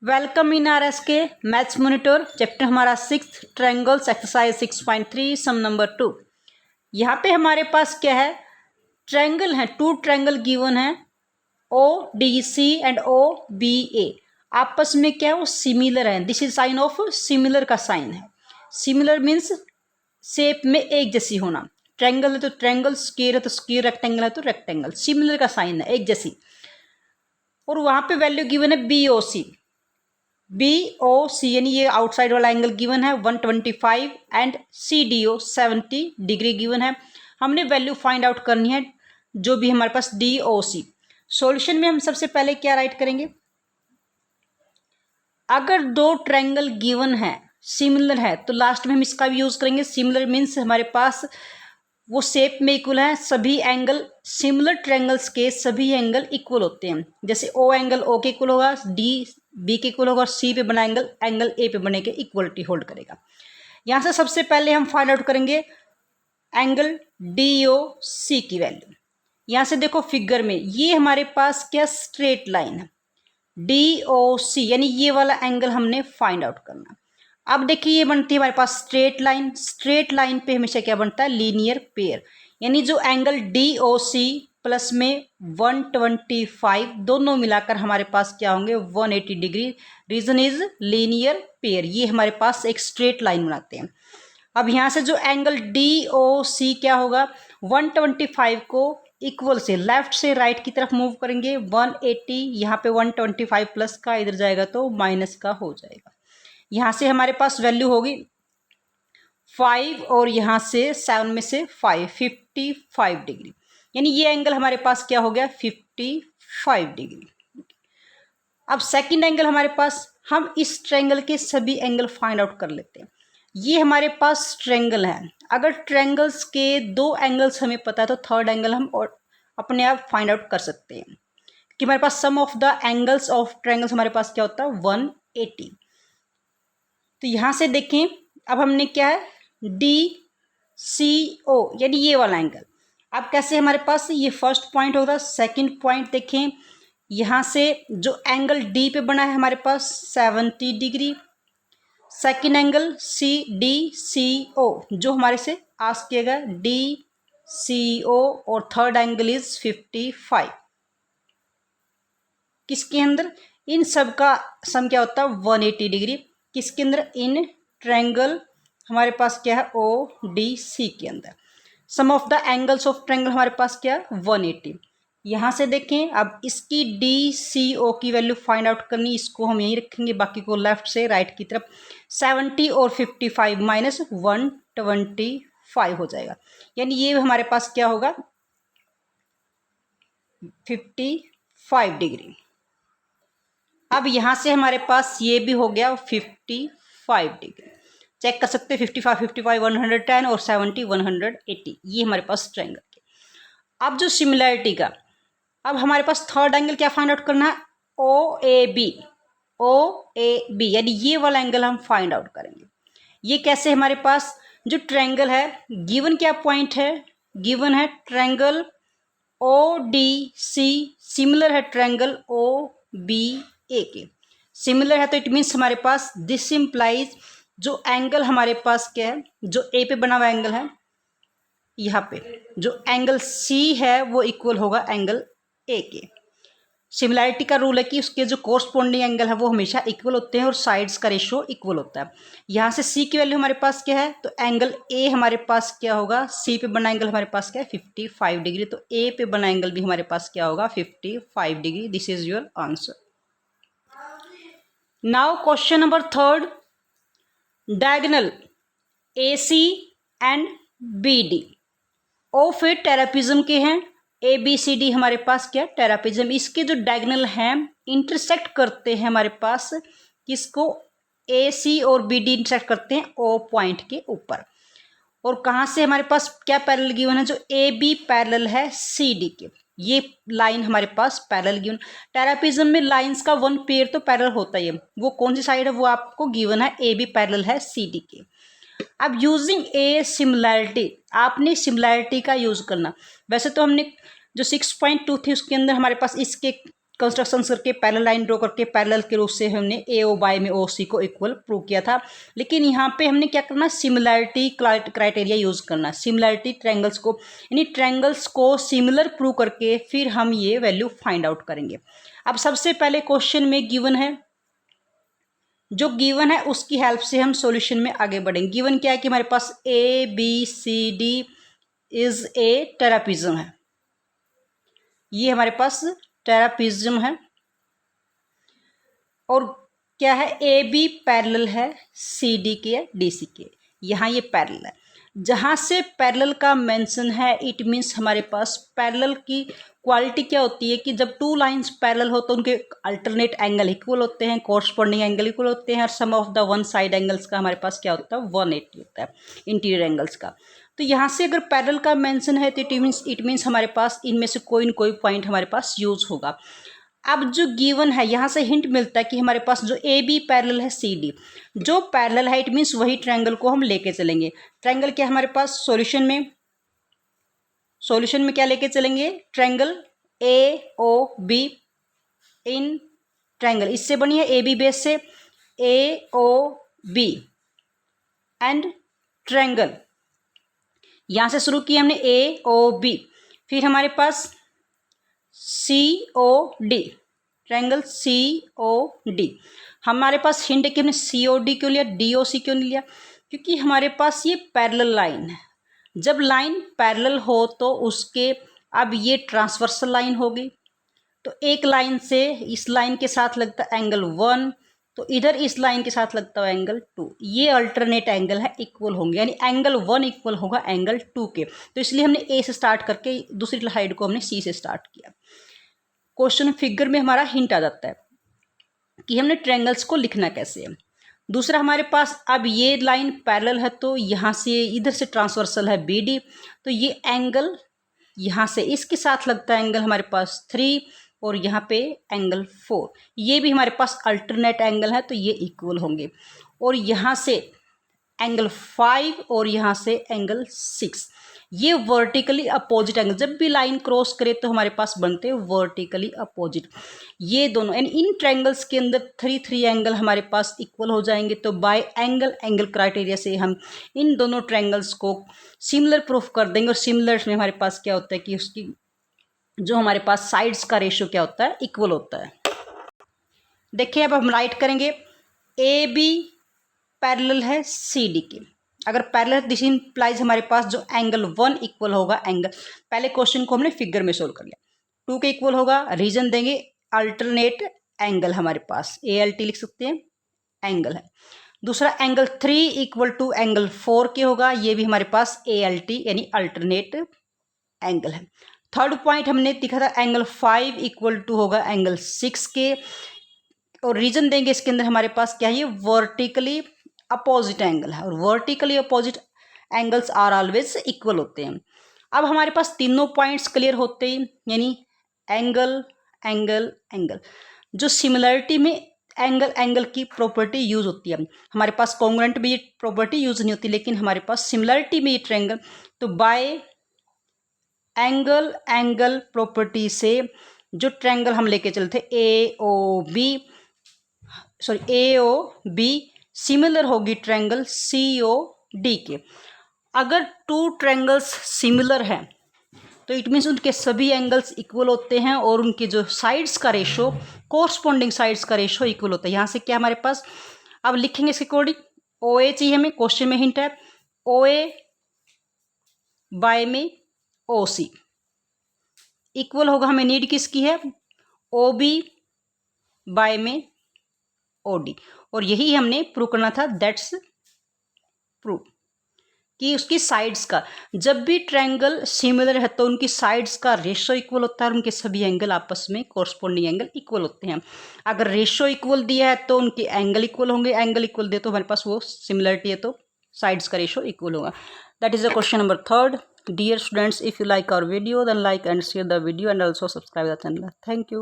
Welcome in R S के maths monitor chapter हमारा 6 triangles exercise 6.3 सम number 2। यहाँ पे हमारे पास क्या है, ट्रायंगल है, टू ट्रायंगल गिवन है O D C and O B A. आपस में क्या है, वो सिमिलर है। This is sign of similar का साइन है। सिमिलर मीन्स शेप में एक जैसी होना। ट्रायंगल है तो ट्रायंगल, स्क्वायर है तो स्क्वायर, रेक्टेंगल है तो रेक्टेंगल। सिमिलर का साइन है, एक जैसी। और वहाँ पे वैल्यू गिवन है B O C. B O C यानी ये आउटसाइड वाला एंगल गिवन है 125 and C D O 70 degree given है। हमने वैल्यू फाइंड आउट करनी है जो भी हमारे पास डी ओ सी। सॉल्यूशन में हम सबसे पहले क्या राइट करेंगे, अगर दो ट्रायंगल गिवन है सिमिलर है तो लास्ट में हम इसका भी यूज करेंगे। सिमिलर मीन्स हमारे पास वो शेप में इक्वल है, सभी एंगल सिमिलर ट्रायंगल्स के सभी एंगल इक्वल होते हैं। जैसे ओ एंगल ओ के इक्वल होगा, डी बी के इक्वल होगा और सी पे बना एंगल एंगल ए पे बने के इक्वलिटी होल्ड करेगा। यहाँ से सबसे पहले हम फाइंड आउट करेंगे एंगल डी ओ सी की वैल्यू। यहाँ से देखो फिगर में ये हमारे पास क्या स्ट्रेट लाइन है डी ओ सी, यानी ये वाला एंगल हमने फाइंड आउट करना। अब देखिए ये बनती है हमारे पास स्ट्रेट लाइन। स्ट्रेट लाइन पे हमेशा क्या बनता है, लीनियर पेयर। यानी जो angle D O C plus में 125 दोनों मिलाकर हमारे पास क्या होंगे 180 degree. Reason is linear pair. ये हमारे पास एक स्ट्रेट लाइन बनाते हैं। अब यहाँ से जो एंगल डी ओ सी क्या होगा, 125 को इक्वल से लेफ्ट से राइट की तरफ मूव करेंगे 180। यहाँ पे 125 प्लस का इधर जाएगा तो माइनस का हो जाएगा। यहाँ से हमारे पास वैल्यू होगी 5 और यहाँ से 7 में से 5 55 डिग्री। यानी ये एंगल हमारे पास क्या हो गया 55 डिग्री। अब सेकंड एंगल हमारे पास, हम इस ट्रायंगल के सभी एंगल फाइंड आउट कर लेते हैं। ये हमारे पास ट्रायंगल है। अगर ट्रायंगल्स के दो एंगल्स हमें पता है तो थर्ड एंगल हम और अपने आप फाइंड आउट कर सकते हैं कि हमारे पास sum of the angles of triangles हमारे पास क्या होता है 180। तो यहाँ से देखें, अब हमने क्या है डी सी ओ यानी ये वाला एंगल। अब कैसे हमारे पास ये फर्स्ट पॉइंट होगा, सेकंड पॉइंट देखें, यहाँ से जो एंगल डी पे बना है हमारे पास 70 degree. Second angle C D C O जो हमारे से आस्क किया गया डी सी ओ, और थर्ड एंगल इज 55। किसके अंदर, इन सब का सम क्या होता है 180 डिग्री। किसके अंदर, इन ट्रायंगल हमारे पास क्या है ओ डी सी के अंदर। Sum of the angles of triangle हमारे पास क्या है 180। यहाँ से देखें, अब इसकी डी सी ओ की वैल्यू फाइंड आउट करनी, इसको हम यहीं रखेंगे, बाकी को लेफ्ट से राइट की तरफ। 70 और 55 माइनस 125 हो जाएगा। यानी ये हमारे पास क्या होगा 55 डिग्री। अब यहाँ से हमारे पास ये भी हो गया 55 डिग्री। चेक कर सकते हैं 55 55 110 और 70 180। ये हमारे पास ट्रायंगल के। अब जो सिमिलैरिटी का, अब हमारे पास थर्ड एंगल क्या फाइंड आउट करना है ओ A B. O A B यानी ये वाला एंगल हम फाइंड आउट करेंगे। ये कैसे, हमारे पास जो ट्रायंगल है गिवन क्या पॉइंट है, गिवन है triangle O D C similar है ट्रायंगल ओ बी ए के। सिमिलर है तो इट मीन्स हमारे पास दिस इम्प्लाइज जो एंगल हमारे पास क्या है, जो ए पे बना हुआ एंगल है, यहाँ पे जो एंगल सी है वो इक्वल होगा एंगल ए के। सिमिलैरिटी का रूल है कि उसके जो कोरस्पोंडिंग एंगल है वो हमेशा इक्वल होते हैं और साइड्स का रेशियो इक्वल होता है। यहाँ से सी की वैल्यू हमारे पास क्या है, तो एंगल ए हमारे पास क्या होगा, सी पे बना एंगल हमारे पास क्या है 55 डिग्री। तो ए पे बना एंगल भी हमारे पास क्या होगा 55 degree. This is your answer. Now question number third, diagonal A C and B D O फिर टेरापिज्म के हैं। ए बी सी डी हमारे पास क्या टेरापिज्म, इसके जो डायगोनल हैं इंटरसेक्ट करते हैं हमारे पास किसको, ए सी और बी डी इंटरसेक्ट करते हैं ओ पॉइंट के ऊपर। और कहाँ से हमारे पास क्या पैरेलल गिवन है, जो ए बी पैरेलल है सी डी के। ये लाइन हमारे पास पैरेलल गिवन। टेरापिज्म में लाइंस का वन पेयर तो पैरेलल होता ही है, वो कौन सी साइड है वो आपको गिवन है, ए बी पैरेलल है सी डी के। अब यूजिंग ए सिमिलैरिटी, आपने सिमिलैरिटी का यूज करना। वैसे तो हमने जो 6.2 थी उसके अंदर हमारे पास इसके कंस्ट्रक्शन करके पैरेलल लाइन ड्रॉ करके पैरेलल के रूप से हमने AO बाय में OC को इक्वल प्रूव किया था। लेकिन यहाँ पे हमने क्या करना, सिमिलैरिटी क्राइटेरिया यूज़ करना, सिमिलैरिटी ट्रायंगल्स को, यानी ट्रायंगल्स को सिमिलर प्रूव करके फिर हम ये वैल्यू फाइंड आउट करेंगे। अब सबसे पहले क्वेश्चन में गिवन है, जो गिवन है उसकी हेल्प से हम सॉल्यूशन में आगे बढ़ेंगे। गिवन क्या है कि हमारे पास ABCD इज ए ट्रेपेजियम है, ये हमारे पास ट्रेपेजियम है। और क्या है, AB पैरेलल है CD के या DC के, यहाँ ये पैरेलल है। जहाँ से पैरेलल का मेंशन है इट मीन्स हमारे पास पैरेलल की क्वालिटी क्या होती है कि जब टू लाइंस पैरेलल हो तो उनके अल्टरनेट एंगल इक्वल होते हैं, कोरस्पॉन्डिंग एंगल इक्वल होते हैं, और sum of the one side angles का हमारे पास क्या होता है 180 होता है इंटीरियर एंगल्स का। तो यहाँ से अगर पैरेलल का मेंशन है तो इट मीन्स हमारे पास इनमें से कोई न कोई पॉइंट हमारे पास यूज होगा। अब जो गिवन है यहाँ से हिंट मिलता है कि हमारे पास जो AB पैरेलल है CD, जो पैरेलल है इट मीन्स वही ट्रायंगल को हम लेके चलेंगे। ट्रायंगल क्या हमारे पास सॉल्यूशन में क्या लेके चलेंगे, ट्रायंगल AOB इन ट्रायंगल, इससे बनी है AB बेस से AOB एंड ट्रायंगल, यहाँ से शुरू किया हमने AOB, फिर हमारे पास COD, ट्रायंगल COD। हमारे पास हिंट है कि हमने COD क्यों लिया, DOC क्यों नहीं लिया, क्योंकि हमारे पास ये पैरेलल लाइन है। जब लाइन पैरेलल हो तो उसके, अब ये ट्रांसवर्सल लाइन होगी तो एक लाइन से इस लाइन के साथ लगता है एंगल 1, तो इधर इस लाइन के साथ लगता है एंगल 2, ये अल्टरनेट एंगल है, इक्वल होंगे, यानी एंगल 1 इक्वल होगा एंगल 2 के। तो इसलिए हमने A से स्टार्ट करके दूसरी साइड को हमने C से स्टार्ट किया। क्वेश्चन फिगर में हमारा हिंट आ जाता है कि हमने ट्रायंगल्स को लिखना कैसे है। दूसरा हमारे पास अब ये लाइन पैरेलल है तो यहाँ से इधर से ट्रांसवर्सल है BD, तो ये एंगल यहाँ से इसके साथ लगता है एंगल हमारे पास 3 और यहाँ पे एंगल 4, ये भी हमारे पास अल्टरनेट एंगल है तो ये इक्वल होंगे। और यहाँ से एंगल 5 और यहाँ से एंगल 6, ये वर्टिकली अपोजिट एंगल, जब भी लाइन क्रॉस करे तो हमारे पास बनते हैं वर्टिकली अपोजिट, ये दोनों, एंड इन ट्रायंगल्स के अंदर 3 एंगल हमारे पास इक्वल हो जाएंगे। तो बाय एंगल क्राइटेरिया से हम इन दोनों ट्रायंगल्स को सिमिलर प्रूफ कर देंगे। और सिमिलर में हमारे पास क्या होता है कि उसकी जो हमारे पास साइड्स का रेशियो क्या होता है, इक्वल होता है। देखिए अब हम राइट करेंगे, AB पैरेलल है CD के, अगर पैरेलल दिस इंप्लाइज हमारे पास जो एंगल 1 इक्वल होगा एंगल, पहले क्वेश्चन को हमने फिगर में सोल्व कर लिया, 2 के इक्वल होगा, रीजन देंगे अल्टरनेट एंगल, हमारे पास ALT लिख सकते हैं, एंगल है। दूसरा एंगल 3 इक्वल टू एंगल 4 के होगा, ये भी हमारे पास ALT यानी अल्टरनेट एंगल है। थर्ड पॉइंट हमने दिखा था एंगल 5 इक्वल टू होगा एंगल 6 के, और रीजन देंगे इसके अंदर हमारे पास क्या है, ये वर्टिकली अपोजिट एंगल है, और vertically opposite angles are always equal होते हैं। अब हमारे पास तीनों पॉइंट्स क्लियर होते हैं, यानी एंगल एंगल एंगल, जो सिमिलरिटी में एंगल की प्रॉपर्टी यूज होती है, हमारे पास कॉन्ग्रुएंट में ये प्रॉपर्टी यूज नहीं होती, लेकिन हमारे पास सिमिलरिटी में ये ट्रायंगल, तो बाय एंगल प्रॉपर्टी से जो ट्रायंगल हम लेके चलते AOB सिमिलर होगी ट्रायंगल COD के। अगर 2 ट्रायंगल्स सिमिलर हैं तो इट मीन्स उनके सभी एंगल्स इक्वल होते हैं और उनके जो साइड्स का रेशो, कोरस्पॉन्डिंग साइड्स का रेशो इक्वल होता है। यहाँ से क्या हमारे पास, अब लिखेंगे इसके अकॉर्डिंग, OA चाहिए हमें, क्वेश्चन में हिंट है, OA बाय में OC इक्वल होगा, हमें नीड किसकी है, OB बाय में OD, और यही हमने प्रूव करना था, दैट्स प्रूव कि उसकी साइड्स का, जब भी ट्रायंगल सिमिलर है तो उनकी साइड्स का रेशो इक्वल होता है और उनके सभी एंगल आपस में कोरस्पॉन्डिंग एंगल इक्वल होते हैं। अगर रेशो इक्वल दिया है तो उनके एंगल इक्वल होंगे, एंगल इक्वल दिया तो हमारे पास वो सिमिलरिटी है तो साइड्स का रेशो इक्वल होगा। That is the question number 3rd। Dear students, if you like our video then like and share the video and also subscribe the channel. Thank you.